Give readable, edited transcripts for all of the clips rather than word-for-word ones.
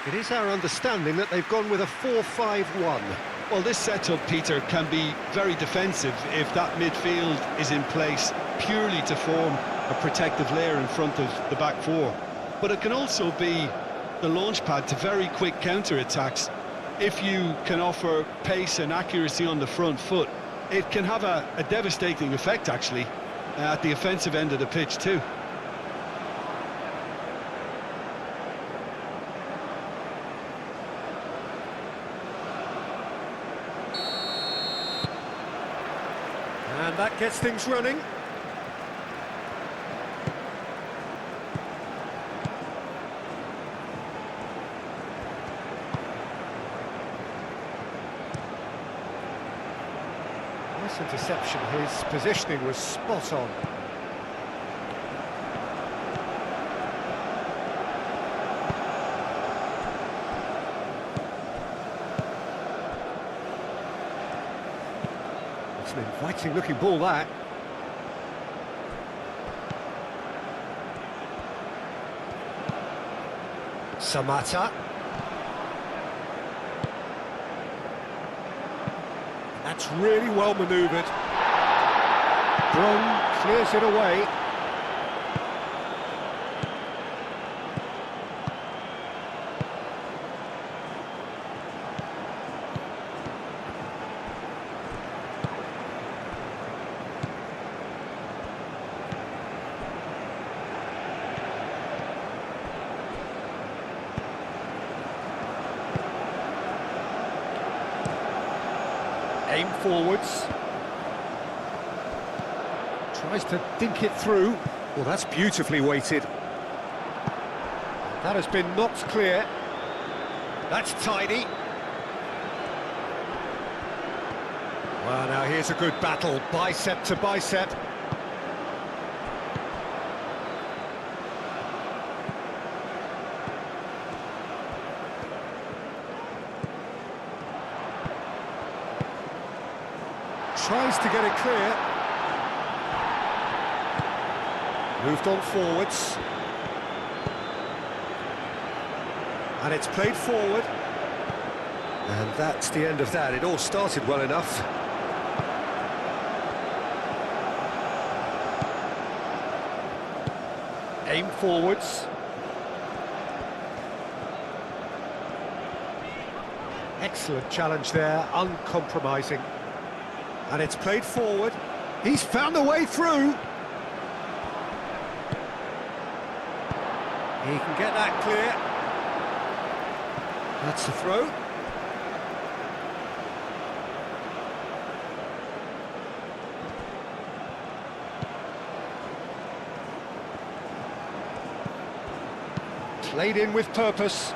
It is our understanding that they've gone with a 4-5-1. Well, this setup, Peter, can be very defensive if that midfield is in place purely to form a protective layer in front of the back four. But it can also be the launch pad to very quick counter-attacks. If you can offer pace and accuracy on the front foot, it can have a devastating effect, actually, at the offensive end of the pitch too. And that gets things running. Nice interception, his positioning was spot on. It's an inviting looking ball, that. Samata. That's really well manoeuvred. Brun clears it away. Aim forwards. Tries to dink it through. Well, that's beautifully weighted. That has been knocked clear. That's tidy. Well, now here's a good battle, bicep to bicep. Tries to get it clear. Moved on forwards. And it's played forward. And that's the end of that. It all started well enough. Aim forwards. Excellent challenge there, uncompromising. And it's played forward. He's found a way through. He can get that clear. That's the throw. Played in with purpose.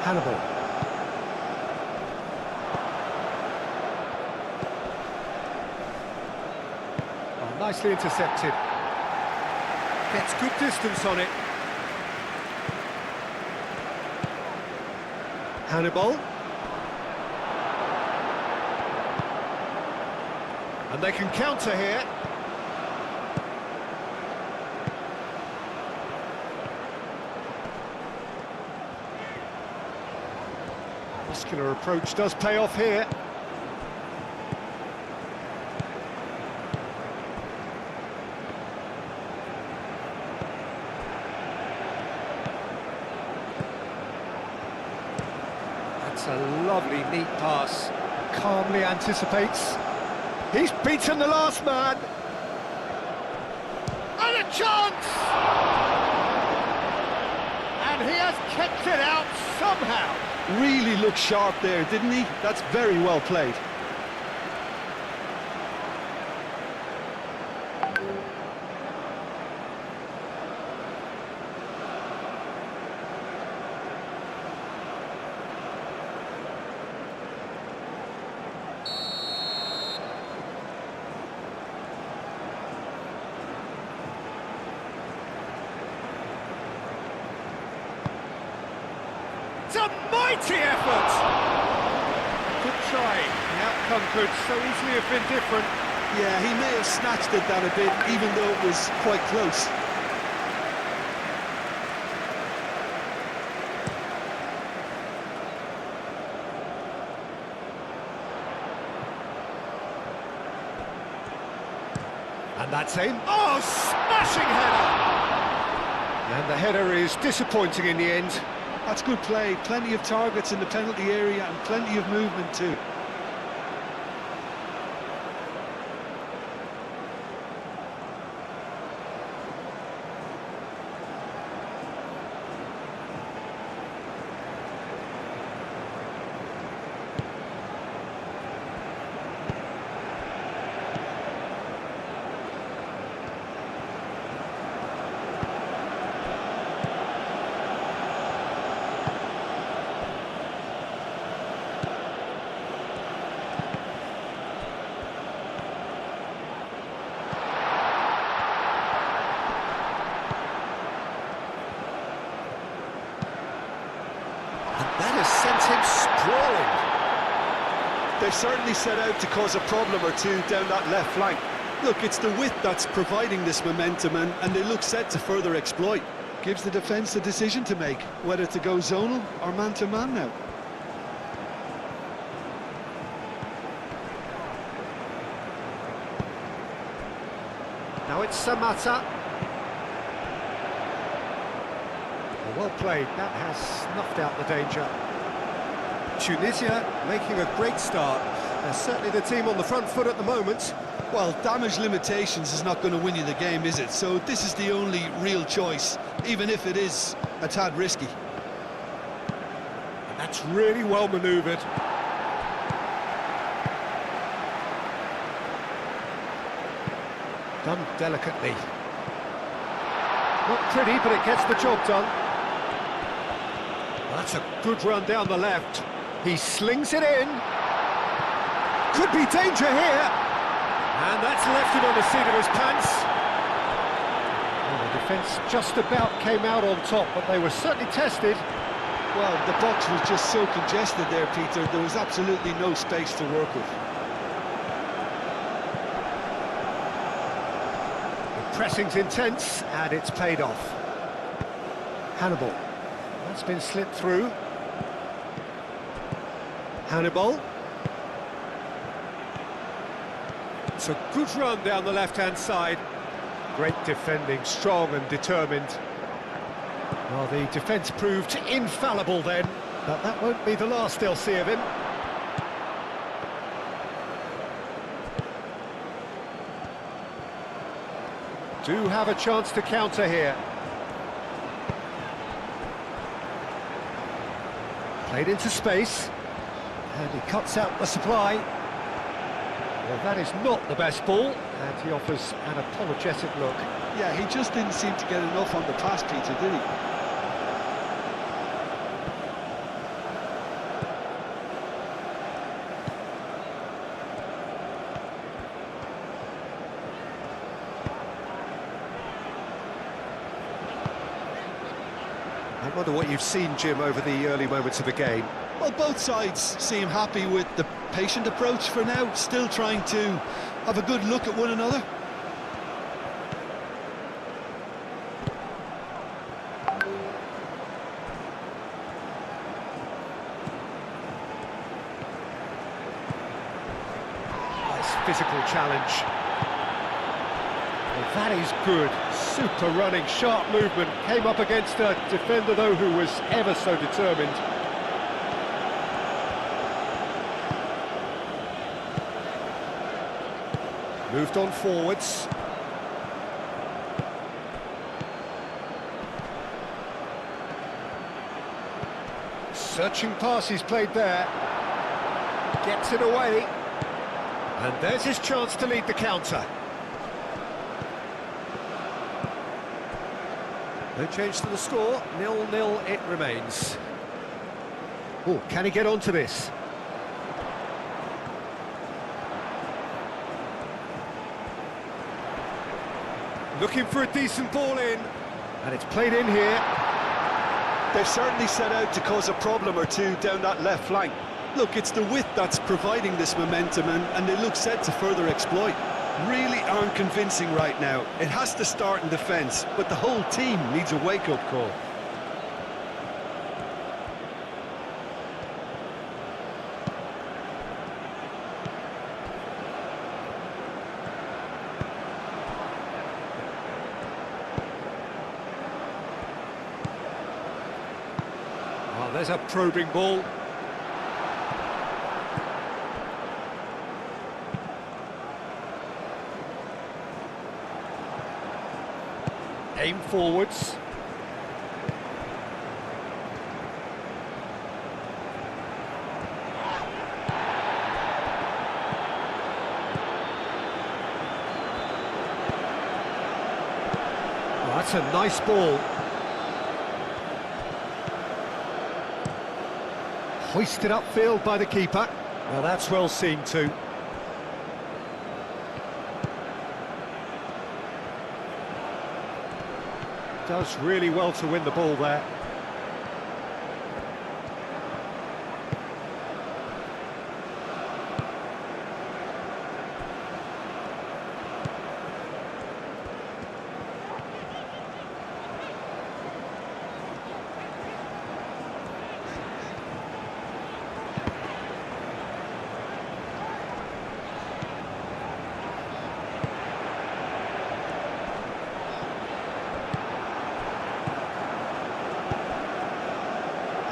Hannibal. Oh, nicely intercepted. Gets good distance on it. Hannibal. And they can counter here. Muscular approach does pay off here. That's a lovely, neat pass. Calmly anticipates. He's beaten the last man. And a chance! And he has kept it out somehow. Really looked sharp there, didn't he? That's very well played. It's a mighty effort! try. The outcome could so easily have been different. Yeah, he may have snatched at that a bit, even though it was quite close. And that's him. Oh, smashing header! And the header is disappointing in the end. That's good play. Plenty of targets in the penalty area and plenty of movement too. That has sent him sprawling. They've certainly set out to cause a problem or two down that left flank. Look, it's the width that's providing this momentum, and they look set to further exploit. Gives the defence a decision to make, whether to go zonal or man-to-man now. Now it's Samata. Well played, that has snuffed out the danger. Tunisia making a great start. They're certainly the team on the front foot at the moment. Well, damage limitations is not going to win you the game, is it? So this is the only real choice, even if it is a tad risky. And that's really well manoeuvred. Done delicately. Not pretty, but it gets the job done. That's a good run down the left. He slings it in. Could be danger here. And that's left him on the seat of his pants. Well, the defence just about came out on top, but they were certainly tested. Well, the box was just so congested there, Peter. There was absolutely no space to work with. The pressing's intense, and it's paid off. Hannibal. That's been slipped through. Hannibal. It's a good run down the left-hand side. Great defending, strong and determined. Well, the defence proved infallible then, but that won't be the last they'll see of him. Do have a chance to counter here. Played into space, and he cuts out the supply. Well, that is not the best ball, and he offers an apologetic look. Yeah, he just didn't seem to get enough on the pass, Peter, did he? I wonder what you've seen, Jim, over the early moments of the game. Well, both sides seem happy with the patient approach for now, still trying to have a good look at one another. Nice physical challenge. Well, that is good. Super running, sharp movement. Came up against a defender, though, who was ever so determined. Moved on forwards. Searching pass he's played there. Gets it away. And there's his chance to lead the counter. No change to the score, 0-0 it remains. Oh, can he get onto this? Looking for a decent ball in, and it's played in here. They've certainly set out to cause a problem or two down that left flank. Look, it's the width that's providing this momentum, and they look set to further exploit. Really aren't convincing right now. It has to start in defence, but the whole team needs a wake-up call. Oh, there's a probing ball. Aim forwards. Oh, that's a nice ball. Hoisted upfield by the keeper. Well, that's well seen too. Does really well to win the ball there.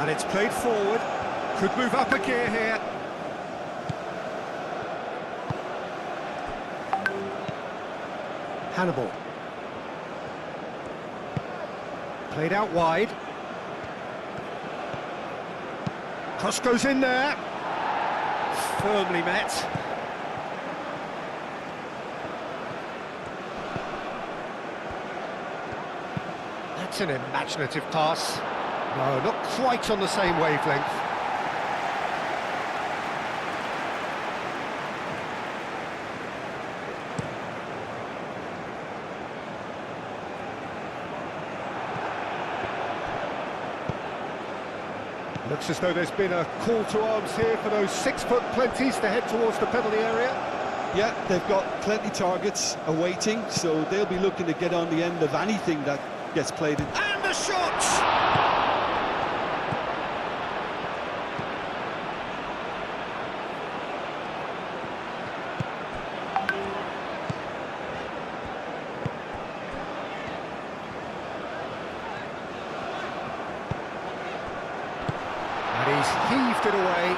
And it's played forward. Could move up a gear here. Hannibal. Played out wide. Cross goes in there. Firmly met. That's an imaginative pass. No, not quite on the same wavelength. Looks as though there's been a call to arms here for those 6-foot plenties to head towards the penalty area. Yeah, they've got plenty targets awaiting, so they'll be looking to get on the end of anything that gets played in. And the shot! And he's heaved it away.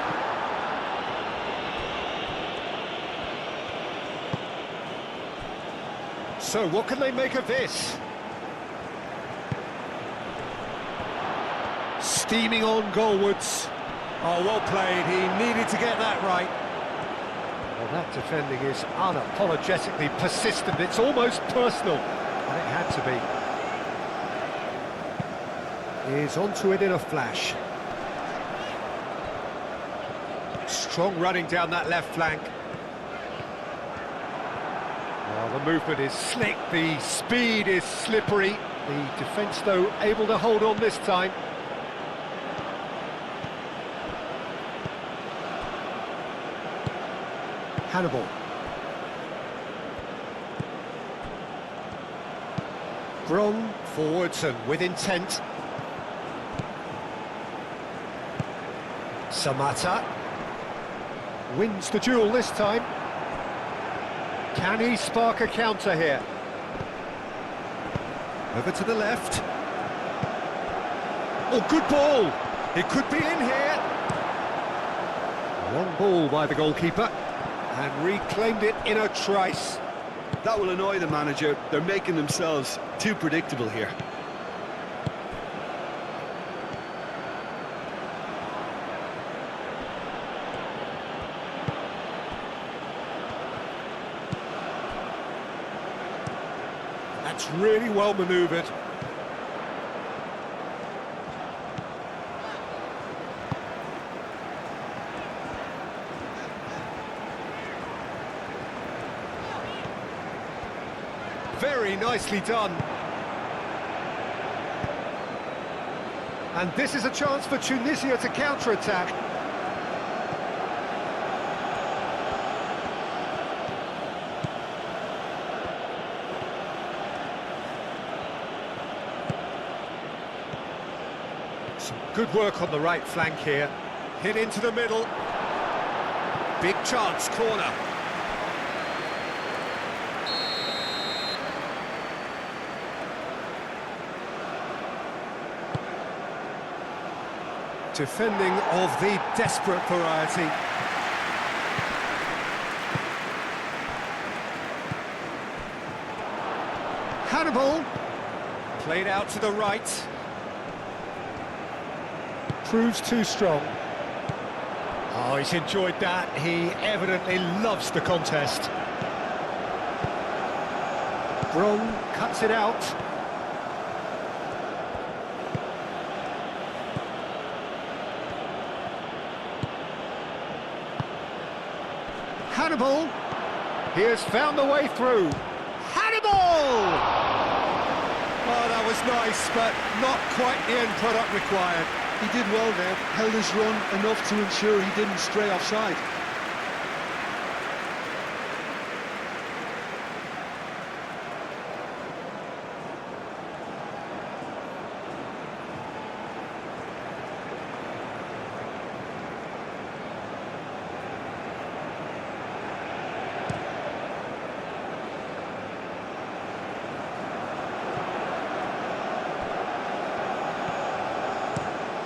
So what can they make of this? Steaming on goalwards. Oh, well played. He needed to get that right. Well, that defending is unapologetically persistent. It's almost personal. And it had to be. He's onto it in a flash. Strong running down that left flank. Well, the movement is slick, the speed is slippery. The defence, though, able to hold on this time. Hannibal. Bron forwards and with intent. Samata wins the duel this time. Can he spark a counter here? Over to the left. Oh, good ball! It could be in here. Long ball by the goalkeeper. And reclaimed it in a trice. That will annoy the manager. They're making themselves too predictable here. That's really well manoeuvred. Very nicely done. And this is a chance for Tunisia to counter-attack. Good work on the right flank here. Hit into the middle. Big chance, corner. Defending of the desperate variety. Hannibal. Played out to the right. Proves too strong. Oh, he's enjoyed that. He evidently loves the contest. Brong cuts it out. Hannibal. He has found the way through. Hannibal! Oh, that was nice, but not quite the end product required. He did well there, held his run enough to ensure he didn't stray offside.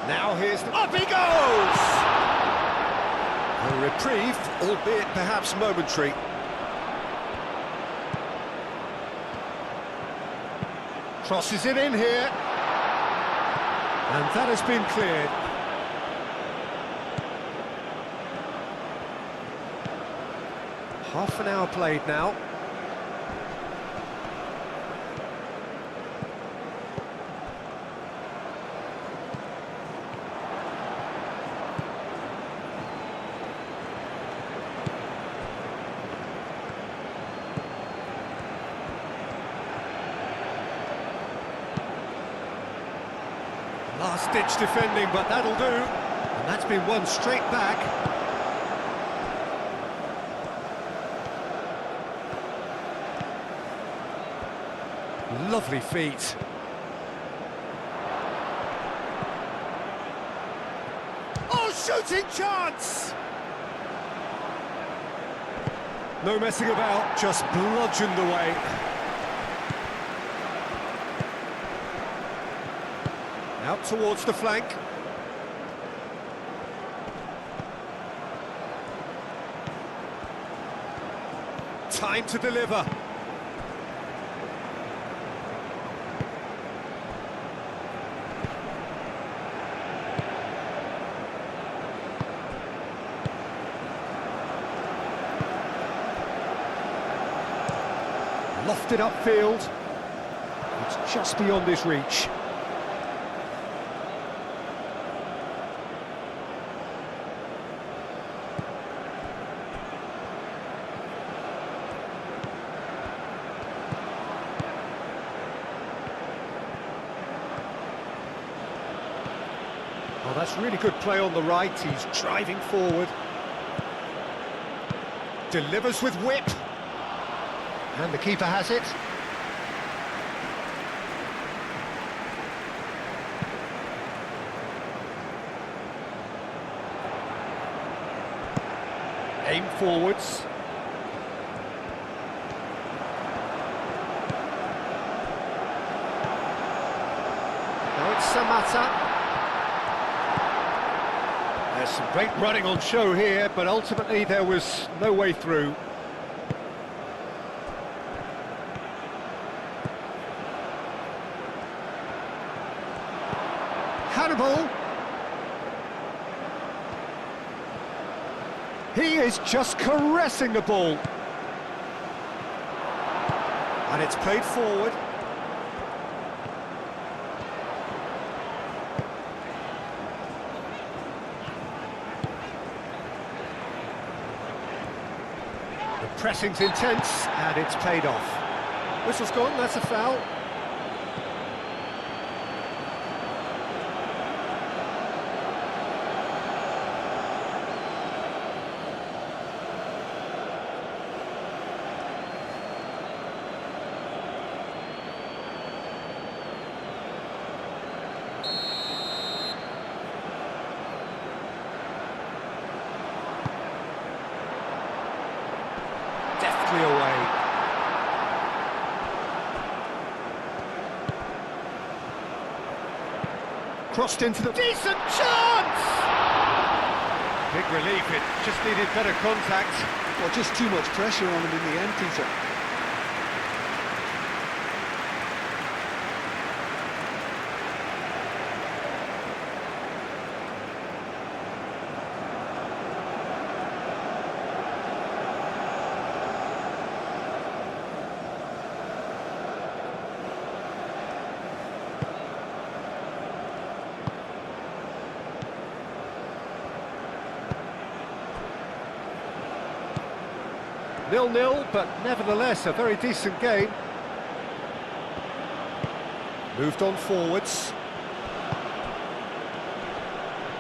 Now here's the... Up he goes! A reprieve, albeit perhaps momentary. Crosses it in here. And that has been cleared. Half an hour played now. Last-ditch defending, but that'll do. And that's been won straight back. Lovely feet. Oh, shooting chance! No messing about, just bludgeoned away. Out towards the flank. Time to deliver. Lofted upfield. It's just beyond his reach. Oh, that's really good play on the right. He's driving forward. Delivers with whip. And the keeper has it. Aim forwards. Now it's Samatta. There's some great running on show here, but ultimately there was no way through. Hannibal. He is just caressing the ball. And it's played forward. The pressing's intense, and it's paid off. Whistle's gone, that's a foul. Crossed into the... Decent chance! Big relief, it just needed better contact. Well, just too much pressure on him in the end, Peter. Nil-nil, but nevertheless a very decent game. Moved on forwards.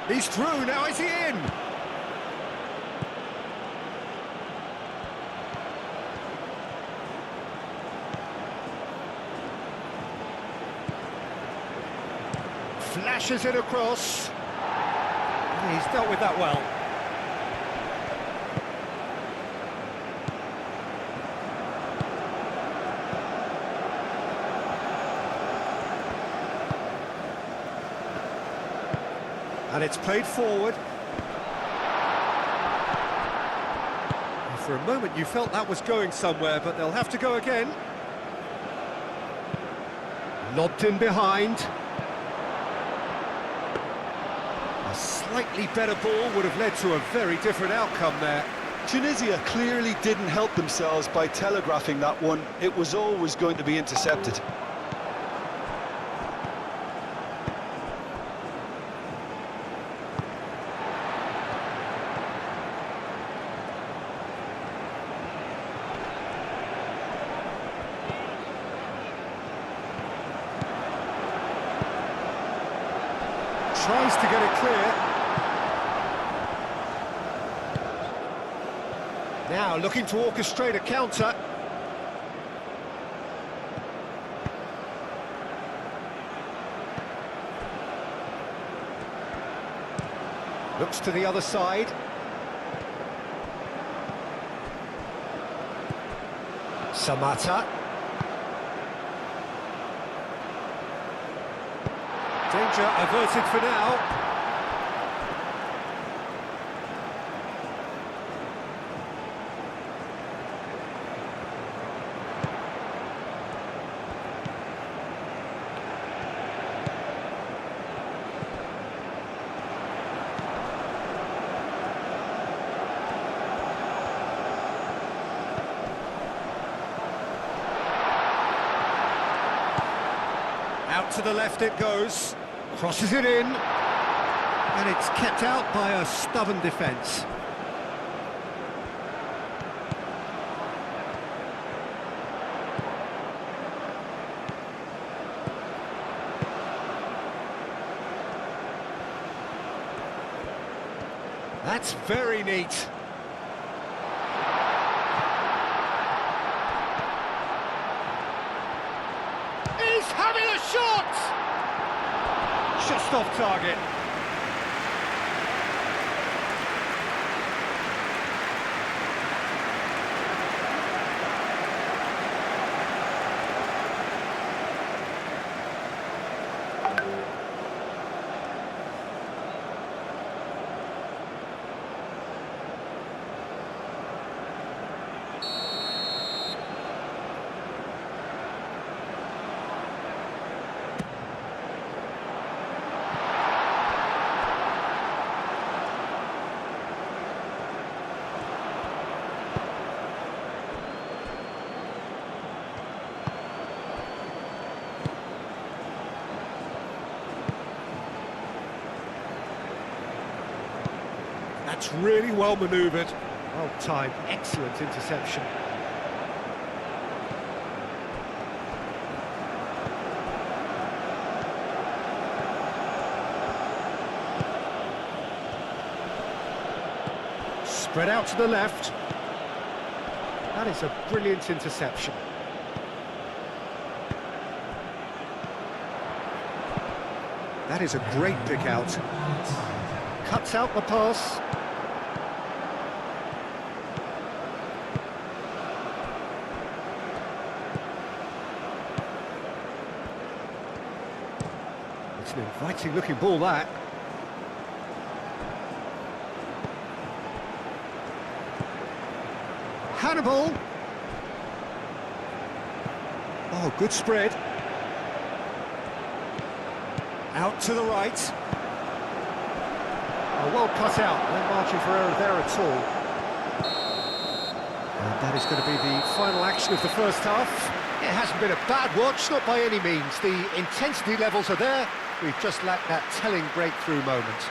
He's through, now is he in? Flashes it across. He's dealt with that well. And it's played forward. For a moment you felt that was going somewhere, but they'll have to go again. Lobbed in behind. A slightly better ball would have led to a very different outcome there. Tunisia clearly didn't help themselves by telegraphing that one. It was always going to be intercepted. Tries to get it clear. Now looking to orchestrate a counter. Looks to the other side. Samata. Danger averted for now. Out to the left it goes. Crosses it in, and it's kept out by a stubborn defence. That's very neat. He's having a shot! Just off target. That's really well manoeuvred. Well timed, excellent interception. Spread out to the left. That is a brilliant interception. That is a great pick out. Cuts out the pass. It's an inviting looking ball, that. Hannibal. Oh, good spread. Out to the right. Oh, well cut out. No margin for error there at all. And that is going to be the final action of the first half. It hasn't been a bad watch, not by any means. The intensity levels are there. We've just lacked that telling breakthrough moment.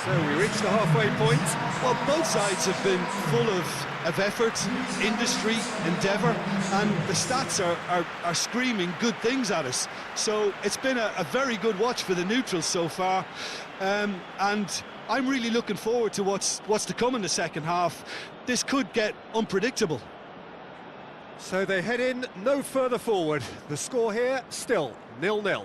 So we reach the halfway point. Well, both sides have been full of effort, industry, endeavour, and the stats are screaming good things at us. So it's been a very good watch for the neutrals so far, and I'm really looking forward to what's to come in the second half. This could get unpredictable. So they head in no further forward. The score here still 0-0.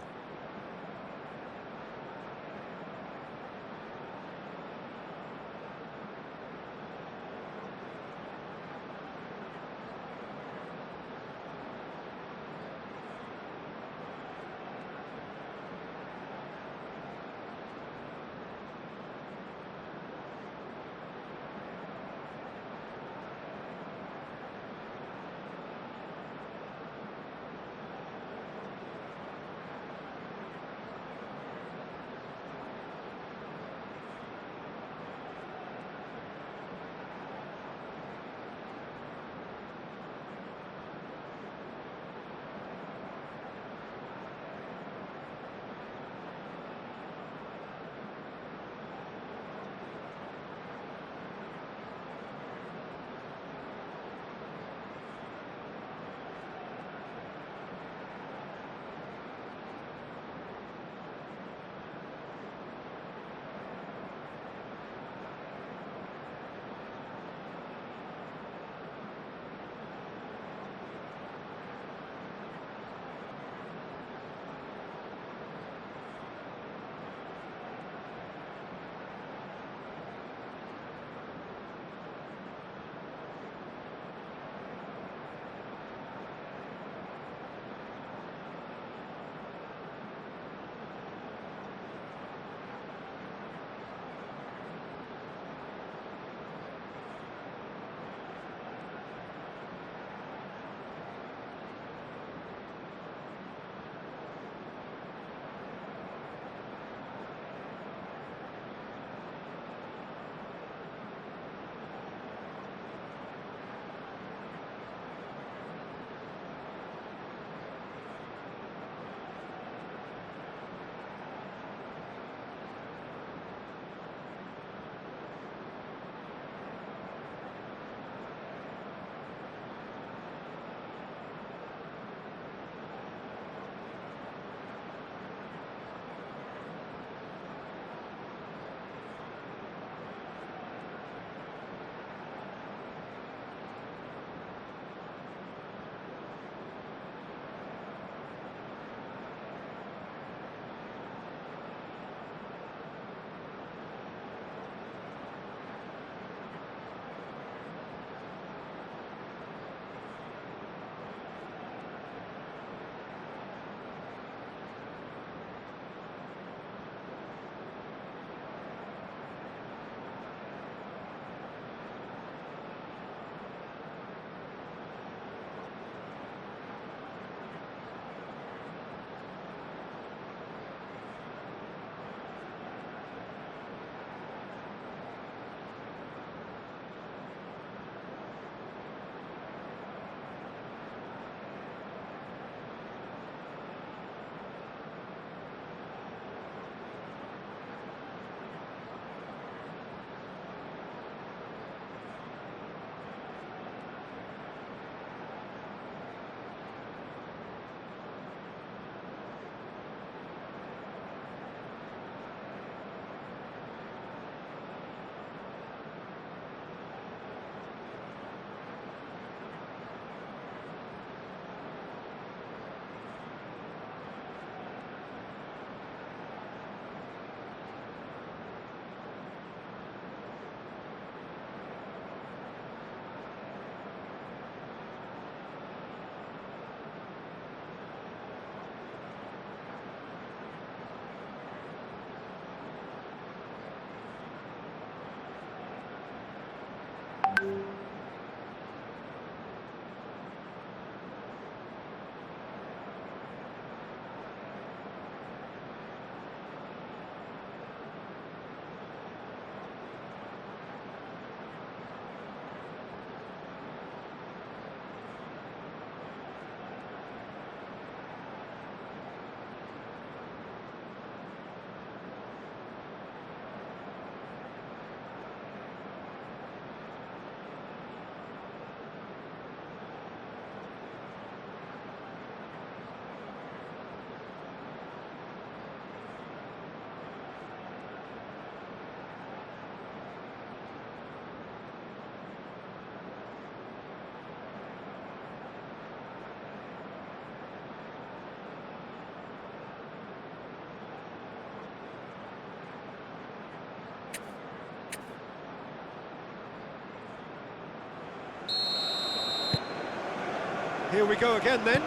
Here we go again then.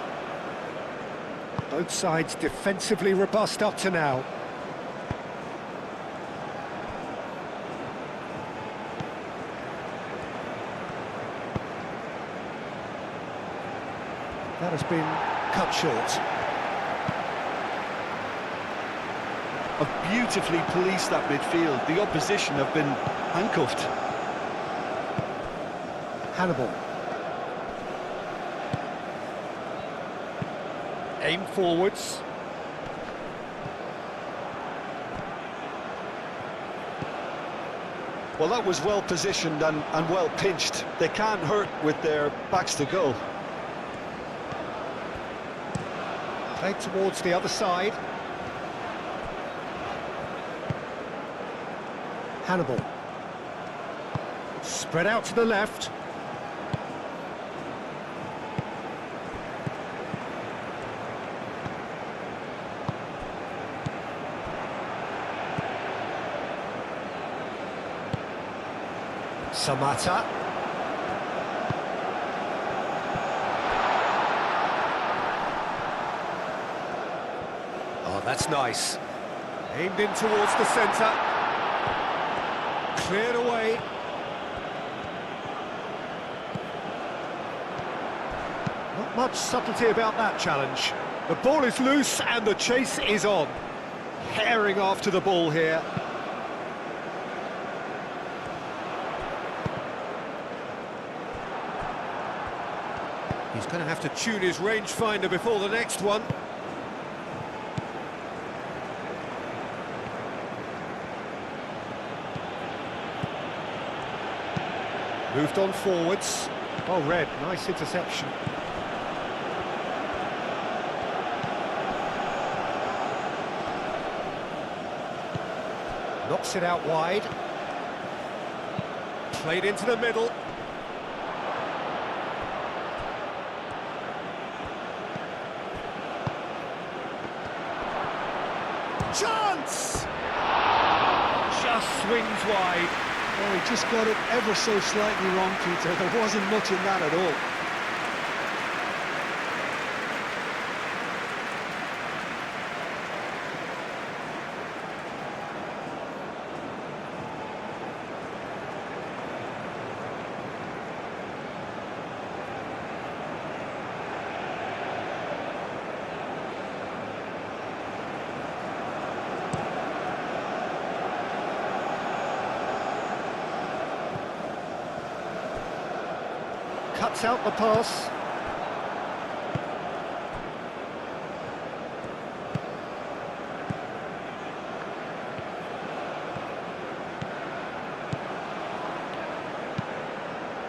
Both sides defensively robust up to now. That has been cut short. Have beautifully policed that midfield. The opposition have been handcuffed. Hannibal. Aim forwards. Well, that was well positioned and well pinched. They can't hurt with their backs to goal. Played towards the other side. Hannibal. Spread out to the left. Samata. Oh, that's nice. Aimed in towards the centre. Cleared away. Not much subtlety about that challenge. The ball is loose and the chase is on. Herring after the ball here. He's going to have to tune his rangefinder before the next one. Moved on forwards. Oh, Red, nice interception. Knocks it out wide. Played into the middle. Chance! Just swings wide. Oh, he just got it ever so slightly wrong, Peter. There wasn't much in that at all. Cuts out the pass.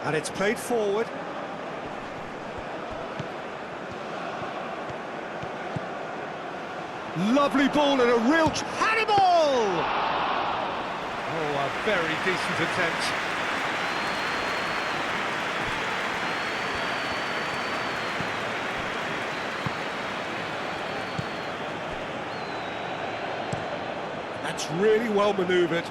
And it's played forward. Lovely ball and a real... Hannibal! Oh, a very decent attempt. That's really well manoeuvred.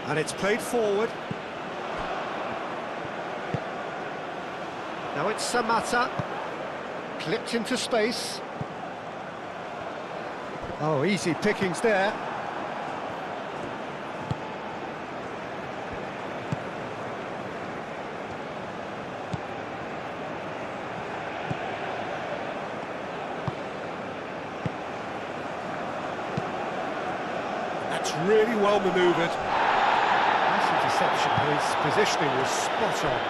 And it's played forward. Now it's Samata. Clipped into space. Oh, easy pickings there. That's really well manoeuvred. Interception. His positioning was spot on.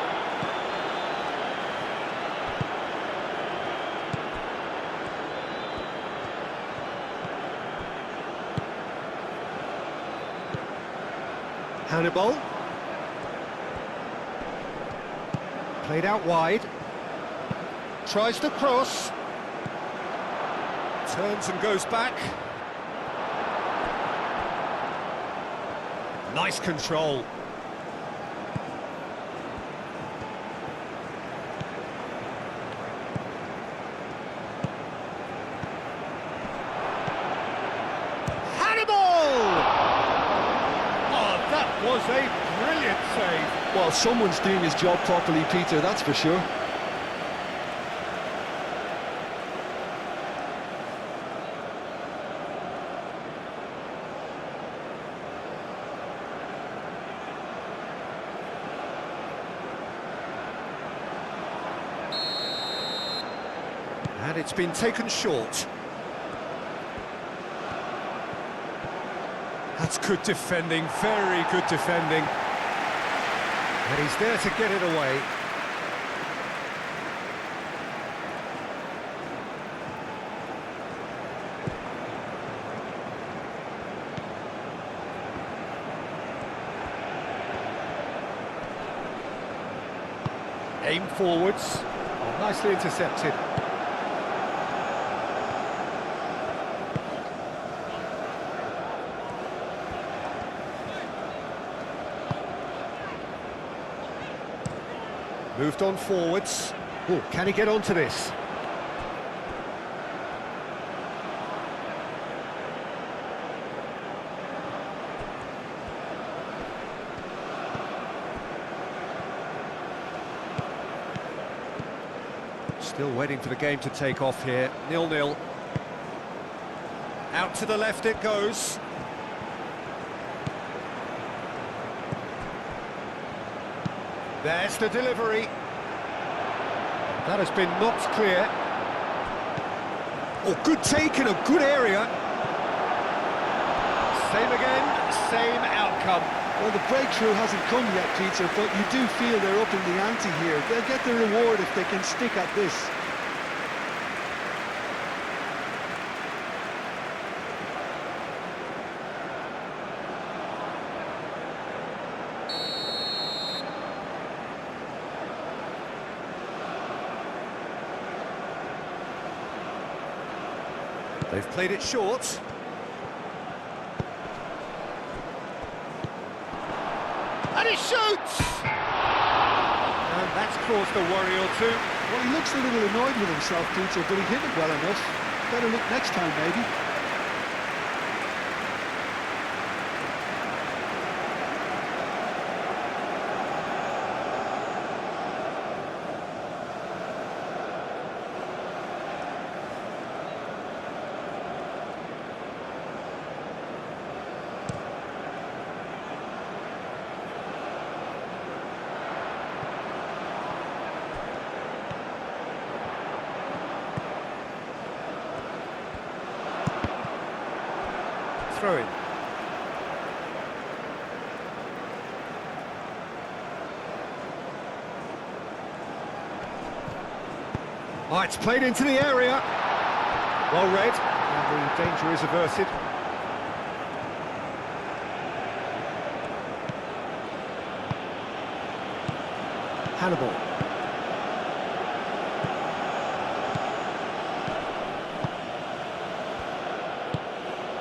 Hannibal. Played out wide. Tries to cross. Turns and goes back. Nice control. Was a brilliant save. Well, someone's doing his job properly, Peter, that's for sure. And it's been taken short. That's good defending, very good defending. And he's there to get it away. Aim forwards. Oh, nicely intercepted. Moved on forwards. Oh, can he get onto this? Still waiting for the game to take off here. 0-0. Out to the left it goes. There's the delivery. That has been knocked clear. Oh, good take in a good area. Same again, same outcome. Well, the breakthrough hasn't come yet, Peter, but you do feel they're upping the ante here. They'll get the reward if they can stick at this. They've played it short. And he shoots! And that's caused a worry or two. Well, he looks a little annoyed with himself, Peter, but he hit it well enough. Better look next time, maybe. Throw in. Oh, it's played into the area. Well read, and the danger is averted. Hannibal.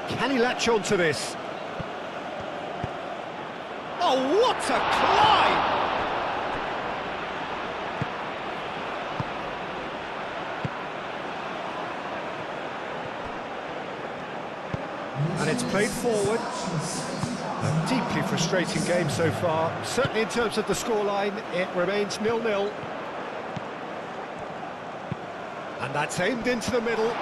Can he latch on to this? Oh, what a climb! And it's played forward. A deeply frustrating game so far. Certainly in terms of the scoreline, it remains 0-0. And that's aimed into the middle.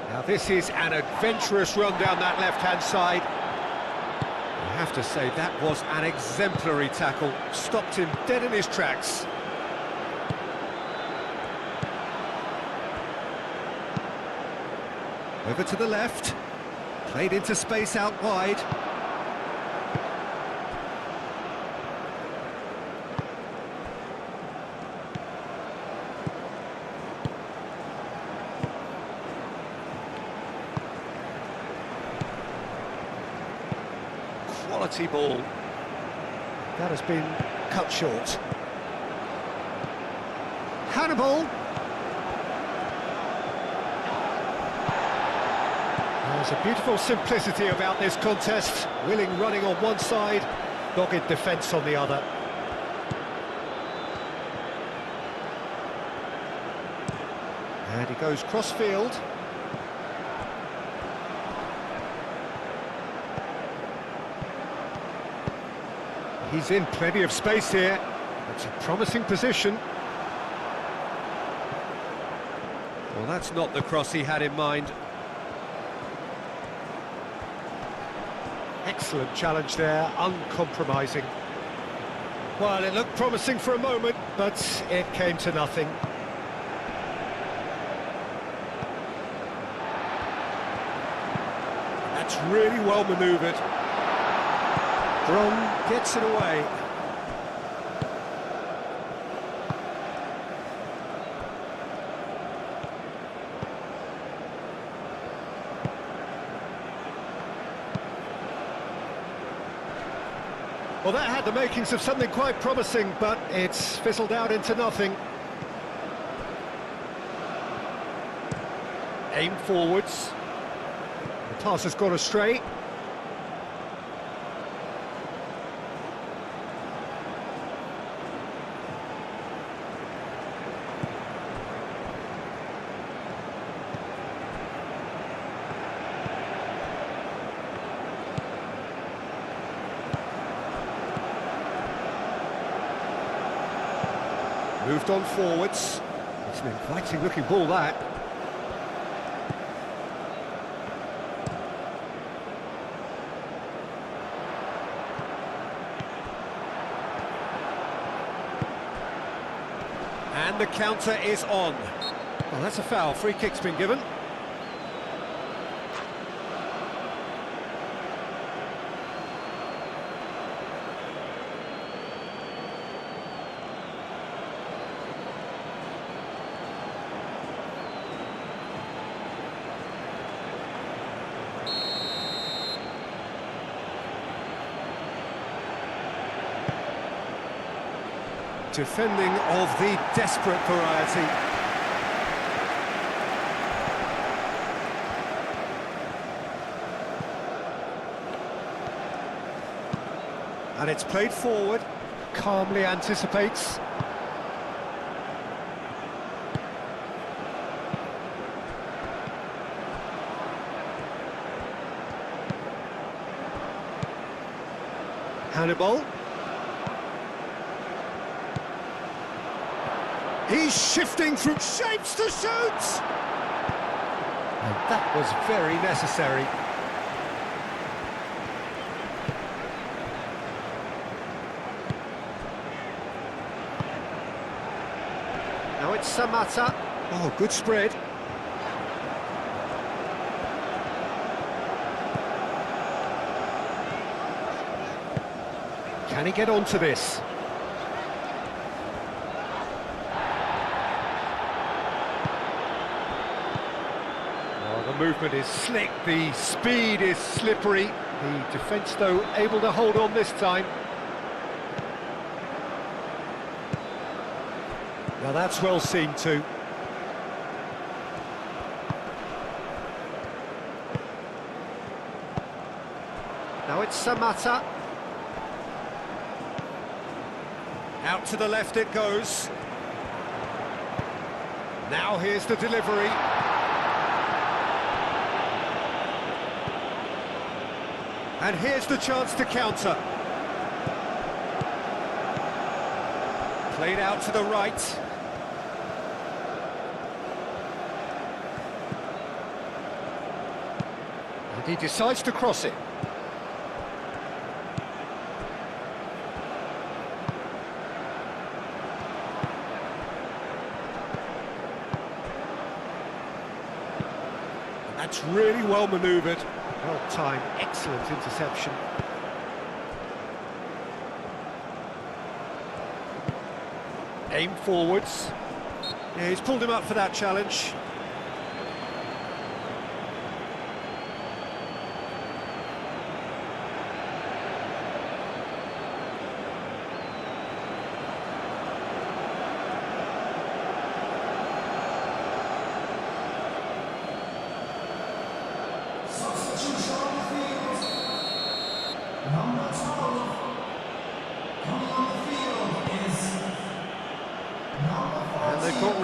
Now this is an adventurous run down that left-hand side. I have to say that was an exemplary tackle. Stopped him dead in his tracks. Over to the left. Played into space out wide. quality ball. That has been cut short. Hannibal. There's a beautiful simplicity about this contest. Willing running on one side, dogged defence on the other. And he goes cross-field. He's in plenty of space here. It's a promising position. Well, that's not the cross he had in mind. Excellent challenge there, uncompromising. Well, it looked promising for a moment, but it came to nothing. That's really well manoeuvred. Brom gets it away. Well, that had the makings of something quite promising, but it's fizzled out into nothing. Aim forwards. The pass has gone astray. Moved on forwards. It's an inviting looking ball, that. And the counter is on. Well, that's a foul. Free kick's been given. Defending of the desperate variety. And it's played forward, calmly anticipates. Hannibal. He's shifting through shapes to shoot! And that was very necessary. Now it's Samata. Oh, good spread. Can he get onto this? The movement is slick, the speed is slippery. The defence, though, able to hold on this time. Now that's well seen too. Now it's Samata. Out to the left it goes. Now here's the delivery. And here's the chance to counter. Played out to the right. And he decides to cross it. That's really well manoeuvred. Well timed, excellent interception. Aim forwards. Yeah, he's pulled him up for that challenge.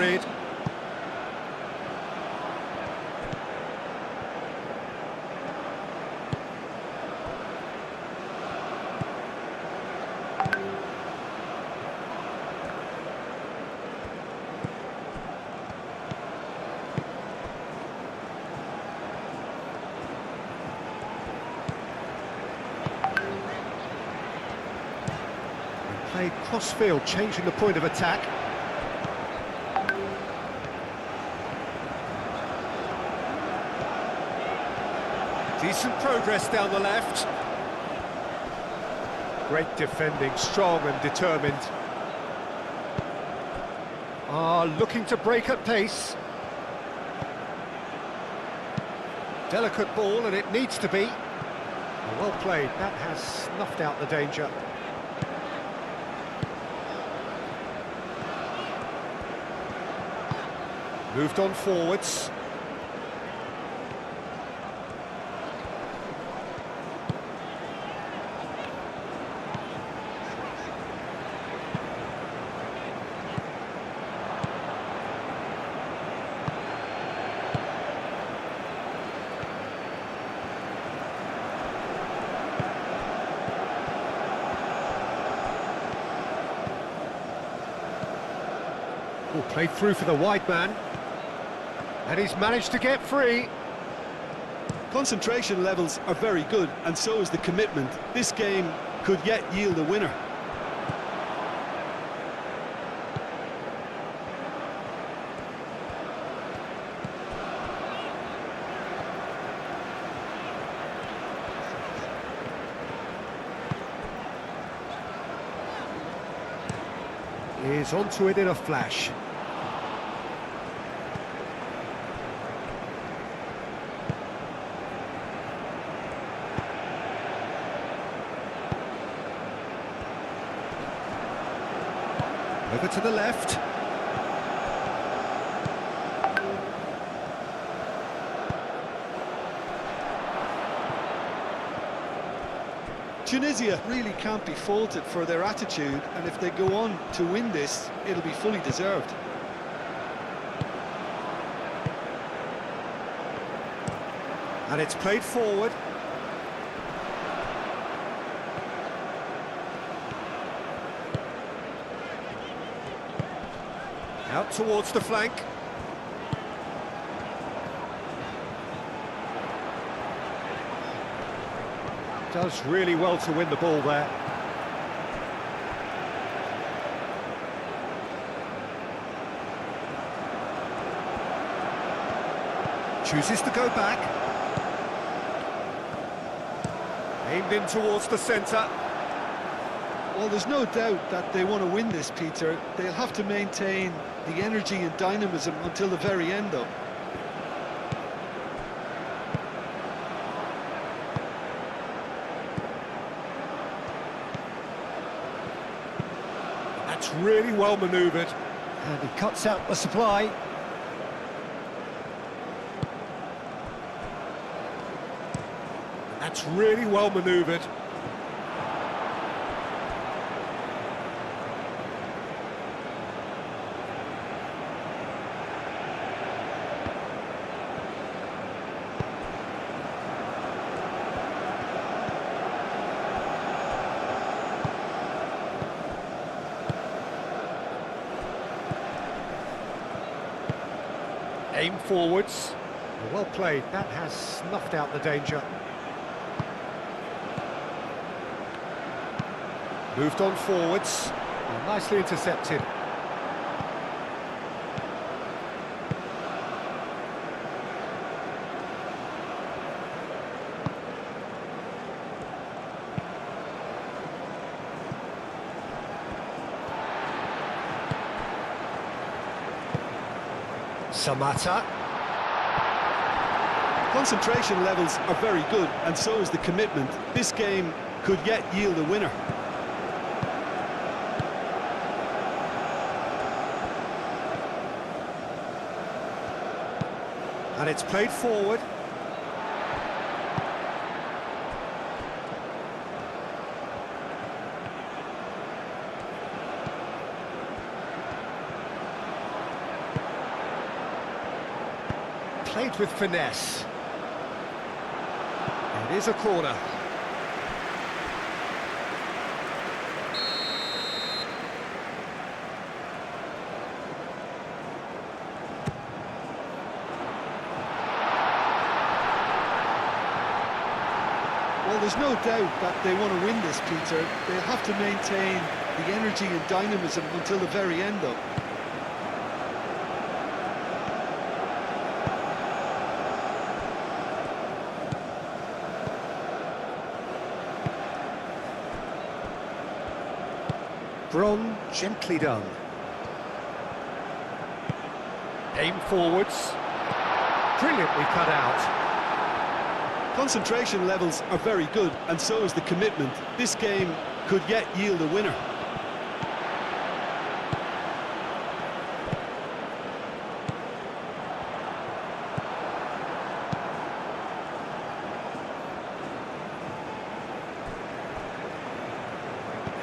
worried. Played cross-field, changing the point of attack. Decent progress down the left. Great defending, strong and determined. Looking to break at pace. Delicate ball, and it needs to be. Well played, that has snuffed out the danger. Moved on forwards. Oh, played through for the wide man. And he's managed to get free. Concentration levels are very good, and so is the commitment. This game could yet yield a winner. He's onto it in a flash. Over to the left. Tunisia really can't be faulted for their attitude, and if they go on to win this, it'll be fully deserved. And it's played forward. Out towards the flank. Does really well to win the ball there. Chooses to go back. Aimed in towards the centre. Well, there's no doubt that they want to win this, Peter. They'll have to maintain the energy and dynamism until the very end, though. That's really well manoeuvred. And he cuts out the supply. That's really well manoeuvred. Aim forwards. Well played, that has snuffed out the danger. Moved on forwards. Nicely intercepted. Samata. Concentration levels are very good, and so is the commitment. This game could yet yield a winner. And it's played forward. Played with finesse. It is a corner. Well, there's no doubt that they want to win this, Peter. They have to maintain the energy and dynamism until the very end, though. Bron, gently done. Aim forwards. Brilliantly cut out. Concentration levels are very good, and so is the commitment. This game could yet yield a winner.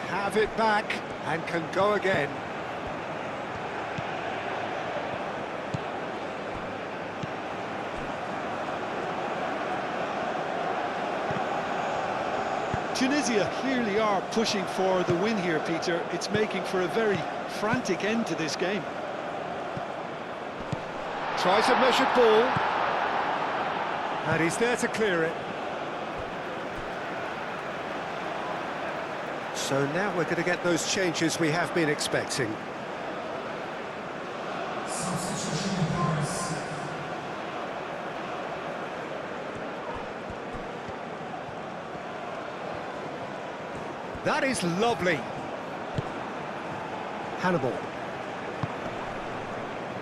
Have it back and can go again. Tunisia clearly are pushing for the win here, Peter. It's making for a very frantic end to this game. Tries a measured ball. And he's there to clear it. So now we're going to get those changes we have been expecting. That is lovely. Hannibal.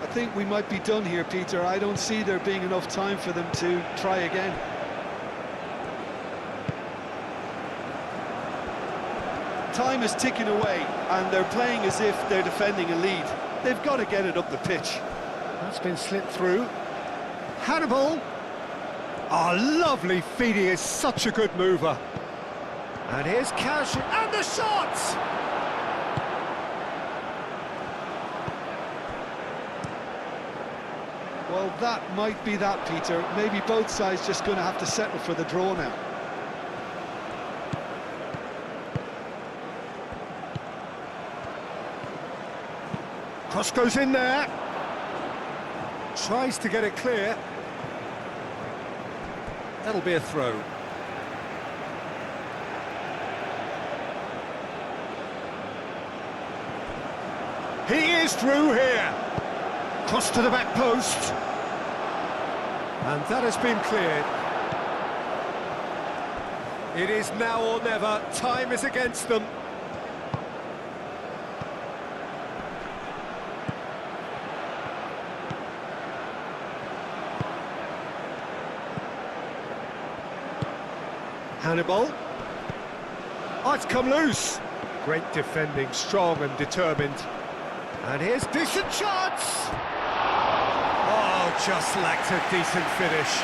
I think we might be done here, Peter. I don't see there being enough time for them to try again. Time is ticking away, and they're playing as if they're defending a lead. They've got to get it up the pitch. That's been slipped through. Hannibal. Oh, lovely feed. He is such a good mover. And here's Cash, and the shot! Well, that might be that, Peter. Maybe both sides just going to have to settle for the draw now. Cross goes in there. Tries to get it clear. That'll be a throw. He is through here. Cross to the back post. And that has been cleared. It is now or never. Time is against them. Hannibal. Oh, it's come loose. Great defending, strong and determined. And here's decent chance! Oh, just lacked a decent finish.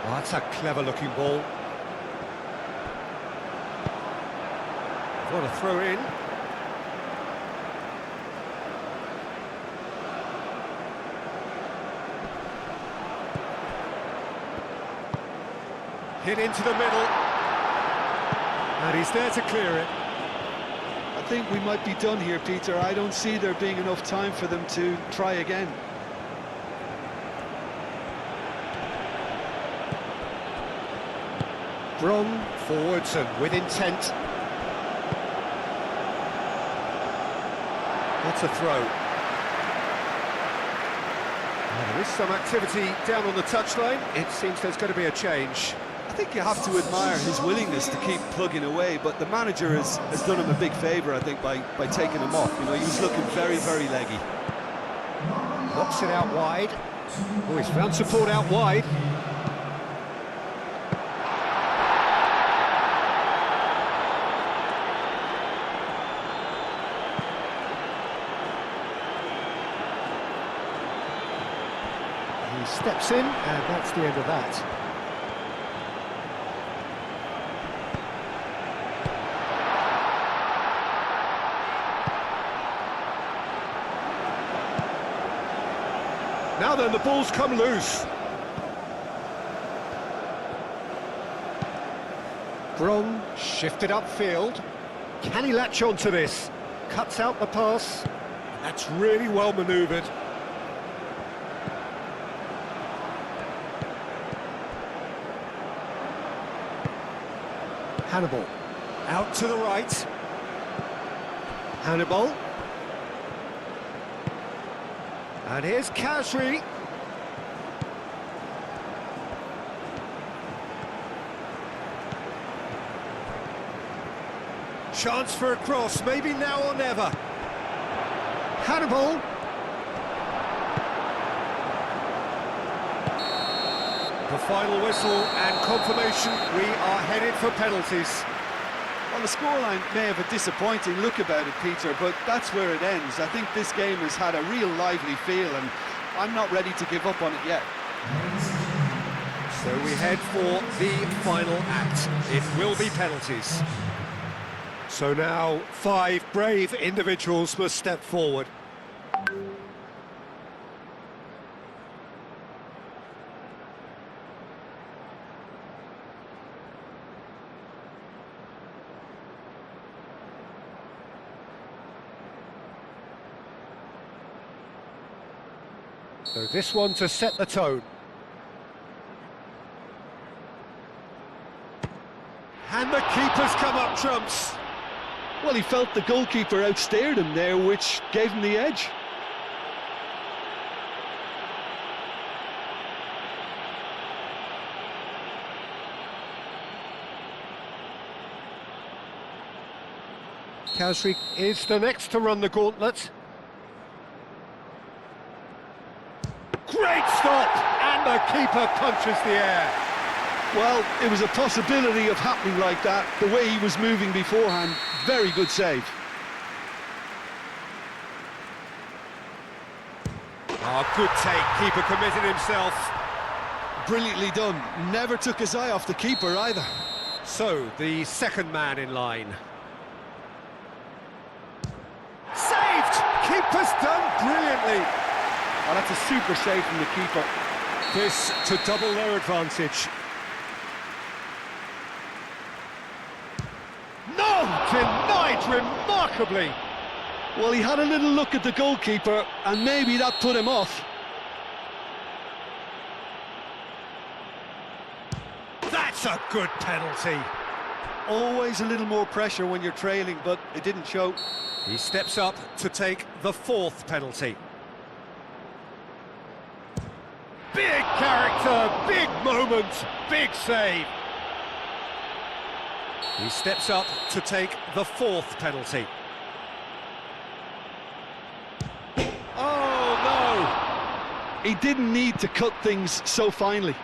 Oh, that's a clever-looking ball. What a throw in. Hit into the middle. And he's there to clear it. I think we might be done here, Peter. I don't see there being enough time for them to try again. Bron forwards and with intent. That's a throw. Well, there is some activity down on the touchline. It seems there's going to be a change. I think you have to admire his willingness to keep plugging away, but the manager has done him a big favour, I think, by taking him off. You know, he was looking very, very leggy. Knocks it out wide. Oh, he's found support out wide. He steps in, and that's the end of that. Now then, the ball's come loose. Grong shifted upfield. Can he latch on to this? Cuts out the pass. That's really well manoeuvred. Hannibal, out to the right. Hannibal. And here's Kasri. Chance for a cross, maybe now or never. Hannibal. The final whistle and confirmation, we are headed for penalties. Well, the scoreline may have a disappointing look about it, Peter, but that's where it ends. I think this game has had a real lively feel, and I'm not ready to give up on it yet. So we head for the final act. It will be penalties. So now 5 brave individuals must step forward. So this one to set the tone. And the keeper's come up trumps. Well, he felt the goalkeeper outstared him there, which gave him the edge. Kasri is the next to run the gauntlet. Great stop! And the keeper punches the air. Well, it was a possibility of happening like that, the way he was moving beforehand. Very good save. Oh, good take. Keeper committed himself. Brilliantly done. Never took his eye off the keeper either. So, the second man in line. Saved! Keeper's done brilliantly. Oh, that's a super save from the keeper. This to double their advantage. No! Denied remarkably. Well, he had a little look at the goalkeeper, and maybe that put him off. That's a good penalty. Always a little more pressure when you're trailing, but it didn't show. He steps up to take the 4th penalty. Big character, big moment, big save. He steps up to take the 4th penalty. Oh, no! He didn't need to cut things so finely.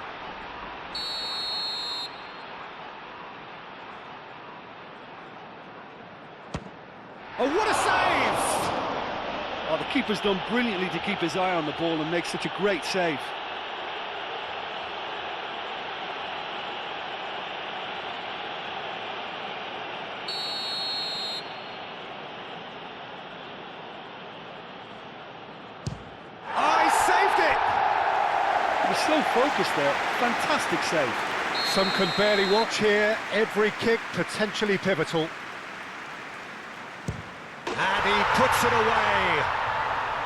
Oh, what a save! Oh, the keeper's done brilliantly to keep his eye on the ball and make such a great save. He was so focused there. Fantastic save. Some can barely watch here. Every kick potentially pivotal. And he puts it away.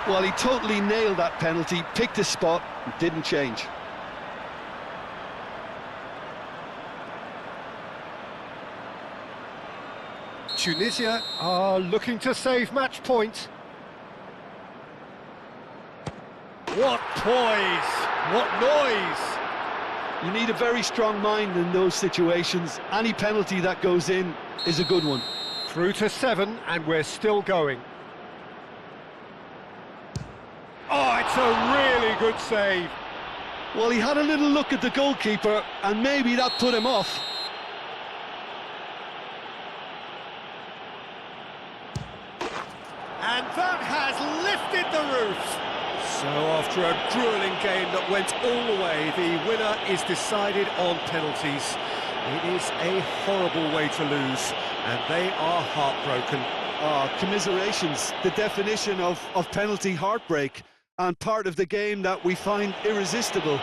Well, he totally nailed that penalty, picked his spot, and didn't change. Tunisia are looking to save match point. What poise! What noise! You need a very strong mind in those situations. Any penalty that goes in is a good one. Through to 7, and we're still going. Oh, it's a really good save. Well, he had a little look at the goalkeeper, and maybe that put him off. And that has lifted the roof. So after a gruelling game that went all the way, the winner is decided on penalties. It is a horrible way to lose, and they are heartbroken. Commiserations, the definition of penalty heartbreak, and part of the game that we find irresistible.